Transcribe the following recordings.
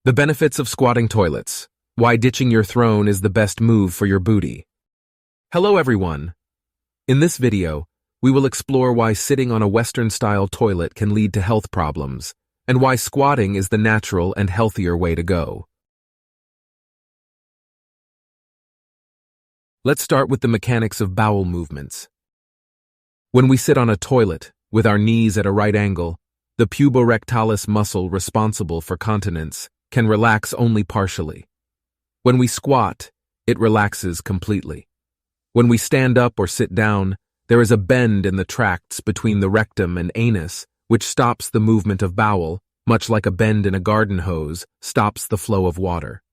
The benefits of squatting toilets. Why ditching your throne is the best move for your booty. Hello everyone. In this video, we will explore why sitting on a Western-style toilet can lead to health problems, and why squatting is the natural and healthier way to go. Let's start with the mechanics of bowel movements. When we sit on a toilet, with our knees at a right angle, the puborectalis muscle responsible for continence can relax only partially. When we squat, it relaxes completely. When we stand up or sit down, there is a bend in the tracts between the rectum and anus, which stops the movement of bowel, much like a bend in a garden hose stops the flow of water.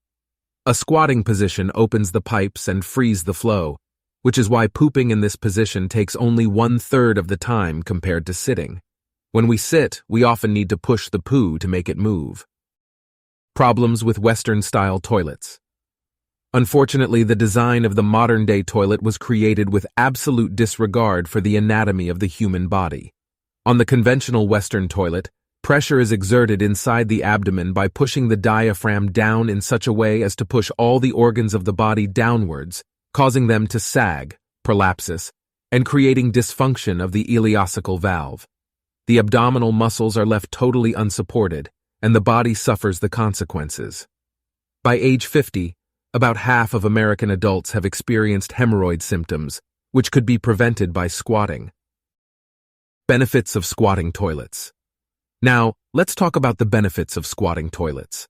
A squatting position opens the pipes and frees the flow, which is why pooping in this position takes only 1/3 of the time compared to sitting. When we sit, we often need to push the poo to make it move. Problems with Western-style toilets. Unfortunately, the design of the modern-day toilet was created with absolute disregard for the anatomy of the human body. On the conventional Western toilet, pressure is exerted inside the abdomen by pushing the diaphragm down in such a way as to push all the organs of the body downwards, causing them to sag, prolapsus, and creating dysfunction of the ileocecal valve. The abdominal muscles are left totally unsupported, and the body suffers the consequences. By age 50, about half of American adults have experienced hemorrhoid symptoms, which could be prevented by squatting. Benefits of squatting toilets. Now, let's talk about the benefits of squatting toilets.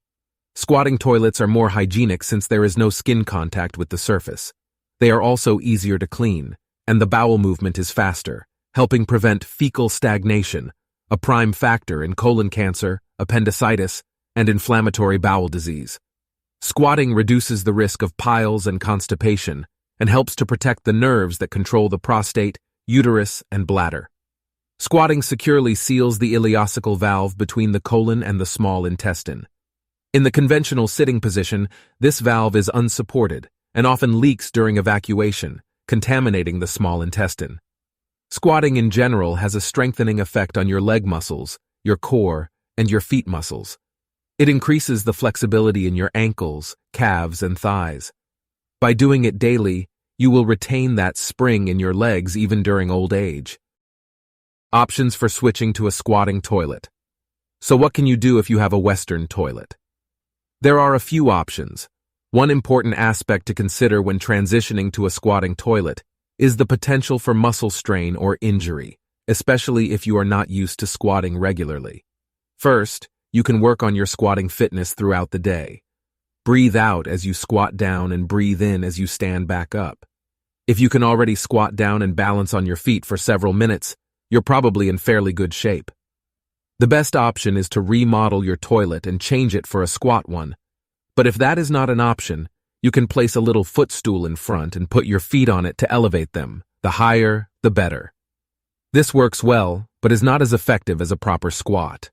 Squatting toilets are more hygienic since there is no skin contact with the surface. They are also easier to clean, and the bowel movement is faster, helping prevent fecal stagnation, a prime factor in colon cancer, appendicitis, and inflammatory bowel disease. Squatting reduces the risk of piles and constipation and helps to protect the nerves that control the prostate, uterus, and bladder. Squatting securely seals the ileocecal valve between the colon and the small intestine. In the conventional sitting position, this valve is unsupported and often leaks during evacuation, contaminating the small intestine. Squatting in general has a strengthening effect on your leg muscles, your core, and your feet muscles. It increases the flexibility in your ankles, calves, and thighs. By doing it daily, you will retain that spring in your legs even during old age. Options for switching to a squatting toilet. So what can you do if you have a Western toilet? There are a few options. One important aspect to consider when transitioning to a squatting toilet is the potential for muscle strain or injury, especially if you are not used to squatting regularly. First, you can work on your squatting fitness throughout the day. Breathe out as you squat down and breathe in as you stand back up. If you can already squat down and balance on your feet for several minutes, you're probably in fairly good shape. The best option is to remodel your toilet and change it for a squat one. But if that is not an option, you can place a little footstool in front and put your feet on it to elevate them. The higher, the better. This works well, but is not as effective as a proper squat.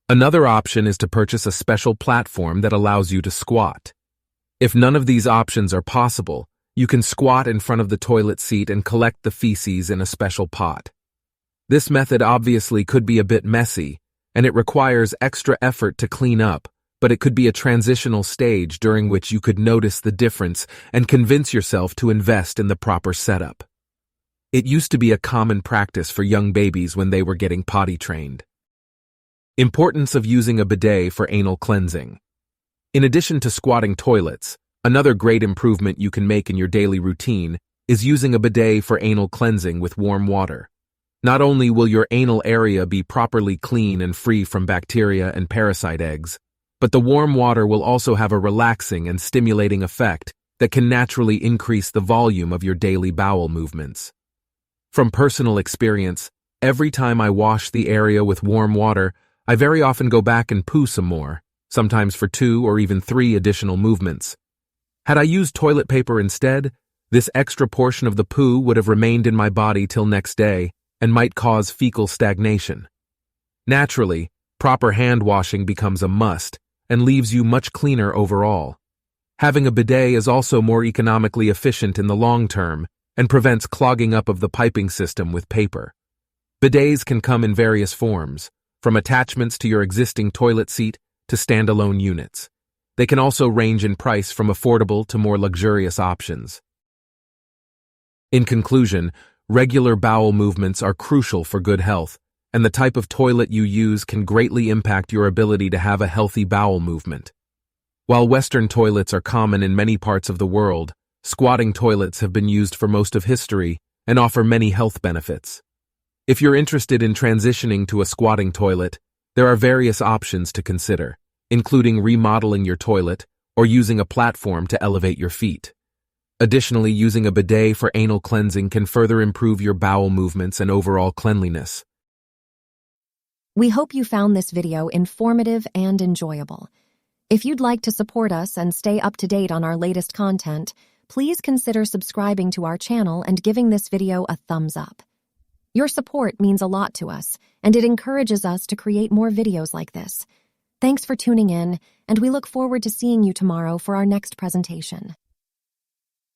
Another option is to purchase a special platform that allows you to squat. If none of these options are possible, you can squat in front of the toilet seat and collect the feces in a special pot. This method obviously could be a bit messy, and it requires extra effort to clean up, but it could be a transitional stage during which you could notice the difference and convince yourself to invest in the proper setup. It used to be a common practice for young babies when they were getting potty trained. Importance of using a bidet for anal cleansing. In addition to squatting toilets, another great improvement you can make in your daily routine is using a bidet for anal cleansing with warm water. Not only will your anal area be properly clean and free from bacteria and parasite eggs, but the warm water will also have a relaxing and stimulating effect that can naturally increase the volume of your daily bowel movements. From personal experience, every time I wash the area with warm water, I very often go back and poo some more, sometimes for 2 or even 3 additional movements. Had I used toilet paper instead, this extra portion of the poo would have remained in my body till next day and might cause fecal stagnation. Naturally, proper hand washing becomes a must and leaves you much cleaner overall. Having a bidet is also more economically efficient in the long term and prevents clogging up of the piping system with paper. Bidets can come in various forms, from attachments to your existing toilet seat to standalone units, They can also range in price from affordable to more luxurious options. In conclusion, regular bowel movements are crucial for good health, and the type of toilet you use can greatly impact your ability to have a healthy bowel movement. While Western toilets are common in many parts of the world, squatting toilets have been used for most of history and offer many health benefits. If you're interested in transitioning to a squatting toilet, there are various options to consider, including remodeling your toilet or using a platform to elevate your feet. Additionally, using a bidet for anal cleansing can further improve your bowel movements and overall cleanliness. We hope you found this video informative and enjoyable. If you'd like to support us and stay up to date on our latest content, please consider subscribing to our channel and giving this video a thumbs up. Your support means a lot to us, and it encourages us to create more videos like this. Thanks for tuning in, and we look forward to seeing you tomorrow for our next presentation.